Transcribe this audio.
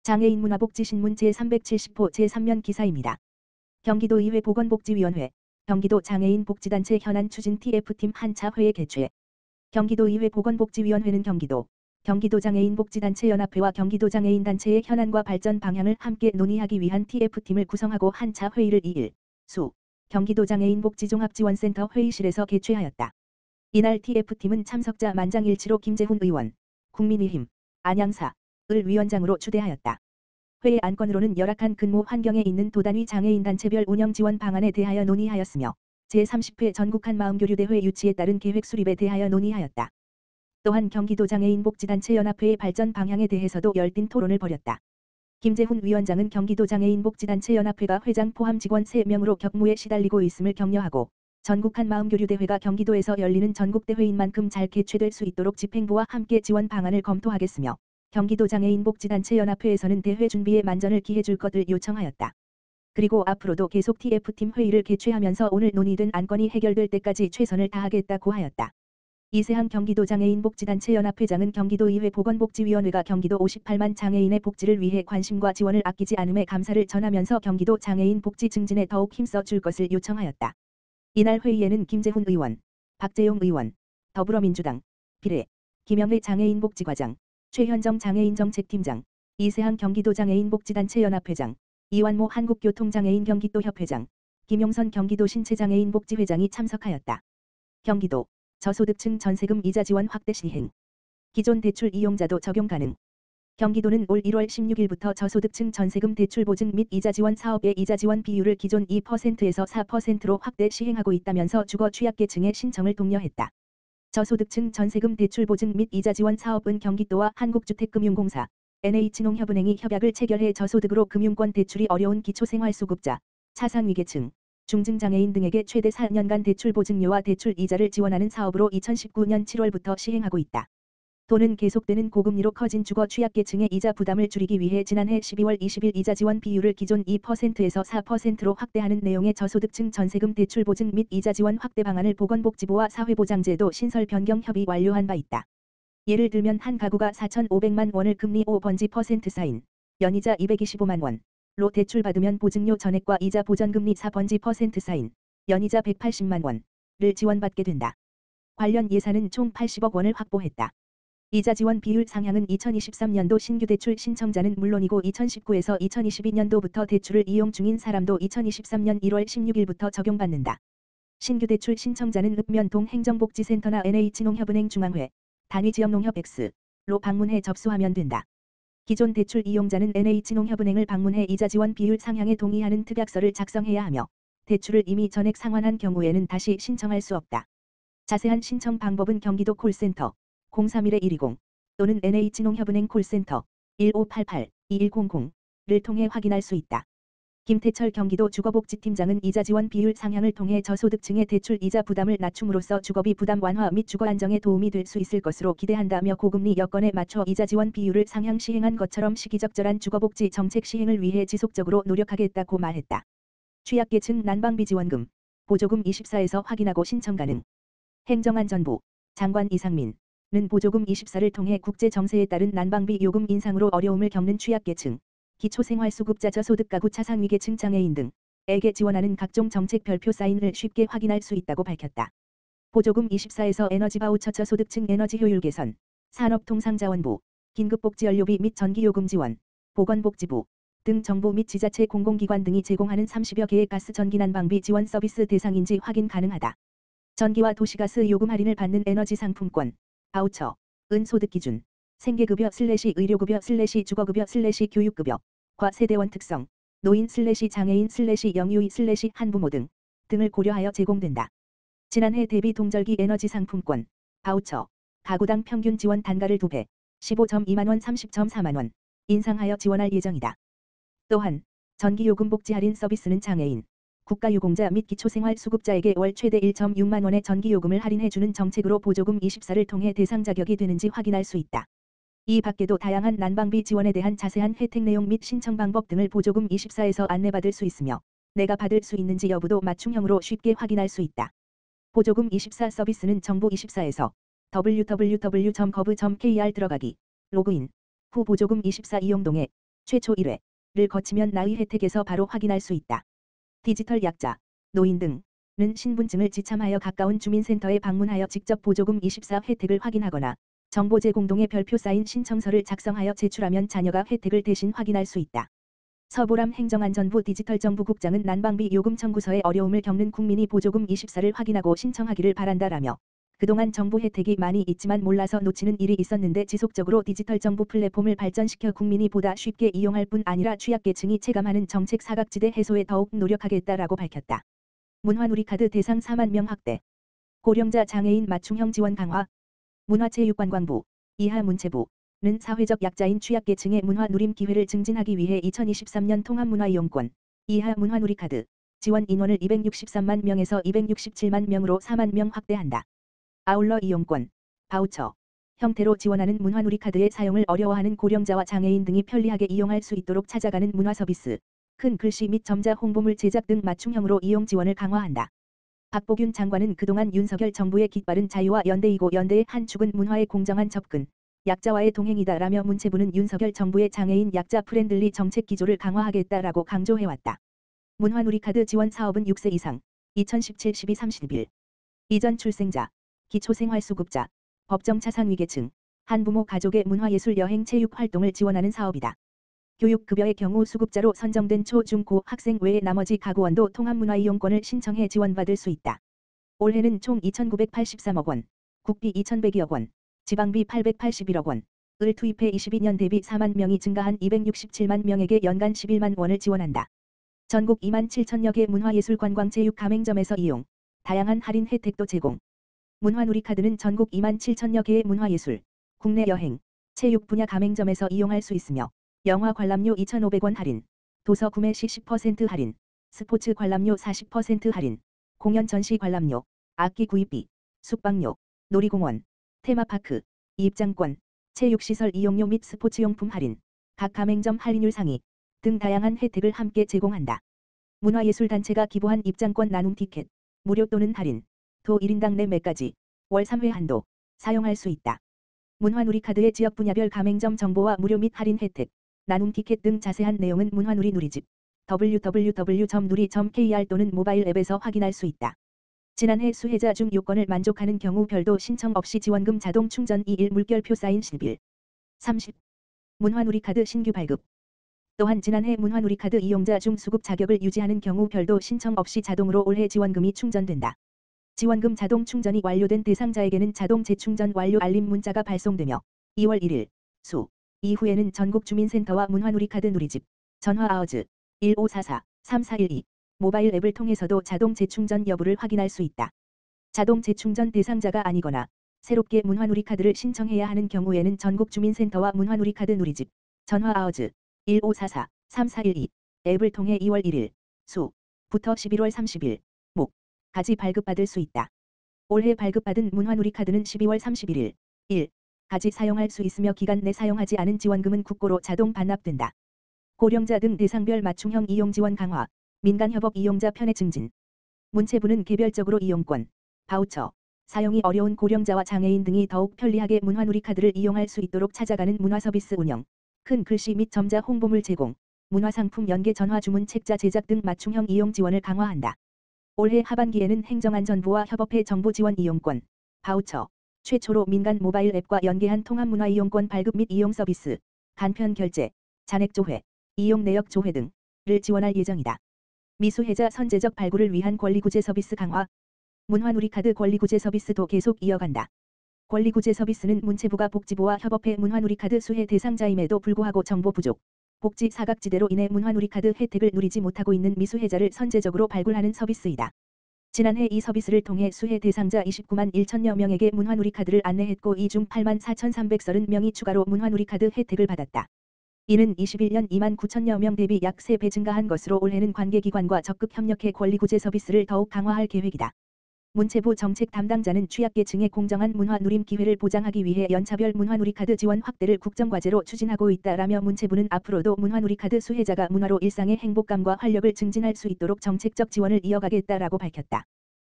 장애인 문화복지신문 제370호 제3면 기사입니다. 경기도의회 보건복지위원회, 경기도 장애인 복지단체 현안 추진 TF팀 한차 회의 개최. 경기도의회 보건복지위원회는 경기도 장애인 복지단체 연합회와 경기도 장애인 단체의 현안과 발전 방향을 함께 논의하기 위한 TF팀을 구성하고 한차 회의를 2일 수 경기도 장애인 복지종합지원센터 회의실에서 개최하였다. 이날 TF팀은 참석자 만장일치로 김재훈 의원, 국민의힘, 안양사 을 위원장으로 추대하였다. 회의 안건으로는 열악한 근무 환경에 있는 도단위 장애인 단체별 운영 지원 방안에 대하여 논의하였으며 제30회 전국한 마음교류대회 유치에 따른 계획 수립에 대하여 논의하였다. 또한 경기도 장애인 복지단체 연합회의 발전 방향에 대해서도 열띤 토론을 벌였다. 김재훈 위원장은 경기도 장애인 복지단체 연합회가 회장 포함 직원 3명으로 격무에 시달리고 있음을 격려하고 전국한 마음교류대회가 경기도에서 열리는 전국대회인 만큼 잘 개최될 수 있도록 집행부와 함께 지원 방안을 검토하겠으며 경기도 장애인 복지단체 연합회에서는 대회 준비에 만전을 기해줄 것을 요청하였다. 그리고 앞으로도 계속 TF팀 회의를 개최하면서 오늘 논의된 안건이 해결될 때까지 최선을 다하겠다고 하였다. 이세항 경기도 장애인 복지단체 연합회장은 경기도의회 보건복지위원회가 경기도 58만 장애인의 복지를 위해 관심과 지원을 아끼지 않음에 감사를 전하면서 경기도 장애인 복지 증진에 더욱 힘써 줄 것을 요청하였다. 이날 회의에는 김재훈 의원, 박재용 의원, 더불어민주당, 비례, 김영회 장애인 복지과장, 최현정 장애인정책팀장, 이세항 경기도 장애인 복지단체 연합회장, 이완모 한국교통장애인 경기도협회장, 김용선 경기도 신체장애인 복지회장이 참석하였다. 경기도 저소득층 전세금 이자 지원 확대 시행. 기존 대출 이용자도 적용 가능. 경기도는 올 1월 16일부터 저소득층 전세금 대출 보증 및 이자 지원 사업의 이자 지원 비율을 기존 2%에서 4%로 확대 시행하고 있다면서 주거 취약계층의 신청을 독려했다. 저소득층 전세금 대출 보증 및 이자 지원 사업은 경기도와 한국주택금융공사, NH농협은행이 협약을 체결해 저소득으로 금융권 대출이 어려운 기초생활수급자, 차상위계층, 중증장애인 등에게 최대 4년간 대출 보증료와 대출 이자를 지원하는 사업으로 2019년 7월부터 시행하고 있다. 도는 계속되는 고금리로 커진 주거 취약계층의 이자 부담을 줄이기 위해 지난해 12월 20일 이자 지원 비율을 기존 2%에서 4%로 확대하는 내용의 저소득층 전세금 대출 보증 및 이자 지원 확대 방안을 보건복지부와 사회보장제도 신설 변경 협의 완료한 바 있다. 예를 들면 한 가구가 4,500만 원을 금리 5%사인 연이자 225만 원로 대출받으면 보증료 전액과 이자 보전금리 4%사인 연이자 180만 원을 지원받게 된다. 관련 예산은 총 80억 원을 확보했다. 이자 지원 비율 상향은 2023년도 신규 대출 신청자는 물론이고 2019에서 2022년도부터 대출을 이용 중인 사람도 2023년 1월 16일부터 적용받는다. 신규 대출 신청자는 읍면동 행정복지센터나 NH농협은행 중앙회, 단위지역농협 X로 방문해 접수하면 된다. 기존 대출 이용자는 NH농협은행을 방문해 이자 지원 비율 상향에 동의하는 특약서를 작성해야 하며 대출을 이미 전액 상환한 경우에는 다시 신청할 수 없다. 자세한 신청 방법은 경기도 콜센터 031-120 또는 NH농협은행 콜센터 1588-2100를 통해 확인할 수 있다. 김태철 경기도 주거복지팀장은 이자 지원 비율 상향을 통해 저소득층의 대출 이자 부담을 낮춤으로써 주거비 부담 완화 및 주거 안정에 도움이 될 수 있을 것으로 기대한다며 고금리 여건에 맞춰 이자 지원 비율을 상향 시행한 것처럼 시기적절한 주거복지 정책 시행을 위해 지속적으로 노력하겠다고 말했다. 취약계층 난방비 지원금, 보조금 24에서 확인하고 신청 가능. 행정안전부 장관 이상민 는 보조금 24를 통해 국제 정세에 따른 난방비 요금 인상으로 어려움을 겪는 취약계층, 기초생활수급자 저소득 가구 차상위계층 장애인 등에게 지원하는 각종 정책 별표 사인을 쉽게 확인할 수 있다고 밝혔다. 보조금 24에서 에너지 바우처 저소득층 에너지 효율 개선, 산업통상자원부, 긴급복지연료비 및 전기요금 지원, 보건복지부 등 정부 및 지자체 공공기관 등이 제공하는 30여 개의 가스 전기 난방비 지원 서비스 대상인지 확인 가능하다. 전기와 도시가스 요금 할인을 받는 에너지 상품권, 바우처, 은 소득기준, 생계급여/의료급여/주거급여/교육급여과 세대원 특성, 노인/장애인/영유이/한부모 등을 고려하여 제공된다. 지난해 대비 동절기 에너지 상품권, 바우처, 가구당 평균 지원 단가를 2배, 15.2만 원 30.4만 원 인상하여 지원할 예정이다. 또한 전기요금 복지 할인 서비스는 장애인, 국가유공자 및 기초생활수급자에게 월 최대 1.6만 원의 전기요금을 할인해주는 정책으로 보조금 24를 통해 대상 자격이 되는지 확인할 수 있다. 이 밖에도 다양한 난방비 지원에 대한 자세한 혜택 내용 및 신청 방법 등을 보조금 24에서 안내받을 수 있으며 내가 받을 수 있는지 여부도 맞춤형으로 쉽게 확인할 수 있다. 보조금 24 서비스는 정부 24에서 www.gov.kr 들어가기, 로그인 후 보조금 24 이용 동에 최초 1회를 거치면 나의 혜택에서 바로 확인할 수 있다. 디지털 약자, 노인 등은 신분증을 지참하여 가까운 주민센터에 방문하여 직접 보조금 24 혜택을 확인하거나 정보 제공동의 별표 쌓인 신청서를 작성하여 제출하면 자녀가 혜택을 대신 확인할 수 있다. 서보람 행정안전부 디지털정부국장은 난방비 요금 청구서에 어려움을 겪는 국민이 보조금 24를 확인하고 신청하기를 바란다라며 그동안 정부 혜택이 많이 있지만 몰라서 놓치는 일이 있었는데 지속적으로 디지털 정부 플랫폼을 발전시켜 국민이 보다 쉽게 이용할 뿐 아니라 취약계층이 체감하는 정책 사각지대 해소에 더욱 노력하겠다라고 밝혔다. 문화누리카드 대상 4만 명 확대. 고령자 장애인 맞춤형 지원 강화. 문화체육관광부, 이하 문체부는 사회적 약자인 취약계층의 문화 누림 기회를 증진하기 위해 2023년 통합문화이용권, 이하 문화누리카드 지원 인원을 263만 명에서 267만 명으로 4만 명 확대한다. 아울러 이용권, 바우처 형태로 지원하는 문화누리카드의 사용을 어려워하는 고령자와 장애인 등이 편리하게 이용할 수 있도록 찾아가는 문화서비스, 큰 글씨 및 점자 홍보물 제작 등 맞춤형으로 이용 지원을 강화한다. 박보균 장관은 그동안 윤석열 정부의 깃발은 자유와 연대이고 연대의 한 축은 문화의 공정한 접근, 약자와의 동행이다라며 문체부는 윤석열 정부의 장애인 약자 프렌들리 정책 기조를 강화하겠다라고 강조해왔다. 문화누리카드 지원 사업은 6세 이상, 2017-12-31 이전 출생자, 기초생활수급자, 법정차상위계층, 한부모 가족의 문화예술 여행 체육 활동을 지원하는 사업이다. 교육급여의 경우 수급자로 선정된 초, 중, 고 학생 외에 나머지 가구원도 통합문화이용권을 신청해 지원받을 수 있다. 올해는 총 2,983억 원, 국비 2,102억 원, 지방비 881억 원을 투입해 22년 대비 4만 명이 증가한 267만 명에게 연간 11만 원을 지원한다. 전국 2만 7천여 개 문화예술관광체육 가맹점에서 이용, 다양한 할인 혜택도 제공. 문화누리카드는 전국 2만 7천여 개의 문화예술, 국내 여행, 체육 분야 가맹점에서 이용할 수 있으며 영화 관람료 2,500원 할인, 도서 구매 시 10% 할인, 스포츠 관람료 40% 할인, 공연 전시 관람료, 악기 구입비, 숙박료, 놀이공원, 테마파크, 입장권, 체육시설 이용료 및 스포츠용품 할인, 각 가맹점 할인율 상위 등 다양한 혜택을 함께 제공한다. 문화예술단체가 기부한 입장권 나눔 티켓, 무료 또는 할인, 도 1인당 4매까지, 월 3회 한도, 사용할 수 있다. 문화누리카드의 지역 분야별 가맹점 정보와 무료 및 할인 혜택, 나눔 티켓 등 자세한 내용은 문화누리 누리집, www.nuri.kr 또는 모바일 앱에서 확인할 수 있다. 지난해 수혜자 중 요건을 만족하는 경우 별도 신청 없이 지원금 자동 충전 2일 물결표 사인 신빌. 30. 문화누리카드 신규 발급. 또한 지난해 문화누리카드 이용자 중 수급 자격을 유지하는 경우 별도 신청 없이 자동으로 올해 지원금이 충전된다. 지원금 자동 충전이 완료된 대상자에게는 자동 재충전 완료 알림 문자가 발송되며 2월 1일 수 이후에는 전국 주민센터와 문화누리카드 누리집, 전화 아어즈 1544-3412 모바일 앱을 통해서도 자동 재충전 여부를 확인할 수 있다. 자동 재충전 대상자가 아니거나 새롭게 문화누리카드를 신청해야 하는 경우에는 전국 주민센터와 문화누리카드 누리집, 전화 아어즈 1544-3412 앱을 통해 2월 1일 수부터 11월 30일 목까지 발급받을 수 있다. 올해 발급받은 문화누리카드는 12월 31일 1까지 사용할 수 있으며 기간 내 사용하지 않은 지원금은 국고로 자동 반납된다. 고령자 등 대상별 맞춤형 이용 지원 강화, 민간협업 이용자 편의 증진. 문체부는 개별적으로 이용권, 바우처, 사용이 어려운 고령자와 장애인 등이 더욱 편리하게 문화누리카드를 이용할 수 있도록 찾아가는 문화서비스 운영, 큰 글씨 및 점자 홍보물 제공, 문화상품 연계 전화 주문 책자 제작 등 맞춤형 이용 지원을 강화한다. 올해 하반기에는 행정안전부와 협업해 정보 지원 이용권, 바우처, 최초로 민간 모바일 앱과 연계한 통합문화 이용권 발급 및 이용 서비스, 간편 결제, 잔액 조회, 이용 내역 조회 등을 지원할 예정이다. 미수혜자 선제적 발굴을 위한 권리구제 서비스 강화. 문화누리카드 권리구제 서비스도 계속 이어간다. 권리구제 서비스는 문체부가 복지부와 협업해 문화누리카드 수혜 대상자임에도 불구하고 정보 부족, 복지 사각지대로 인해 문화누리카드 혜택을 누리지 못하고 있는 미수혜자를 선제적으로 발굴하는 서비스이다. 지난해 이 서비스를 통해 수혜 대상자 29만 1천여 명에게 문화누리카드를 안내했고 이 중 8만 4,330명이 추가로 문화누리카드 혜택을 받았다. 이는 21년 2만 9천여 명 대비 약 3배 증가한 것으로 올해는 관계기관과 적극 협력해 권리구제 서비스를 더욱 강화할 계획이다. 문체부 정책 담당자는 취약계층의 공정한 문화 누림 기회를 보장하기 위해 연차별 문화누리카드 지원 확대를 국정과제로 추진하고 있다라며 문체부는 앞으로도 문화누리카드 수혜자가 문화로 일상의 행복감과 활력을 증진할 수 있도록 정책적 지원을 이어가겠다라고 밝혔다.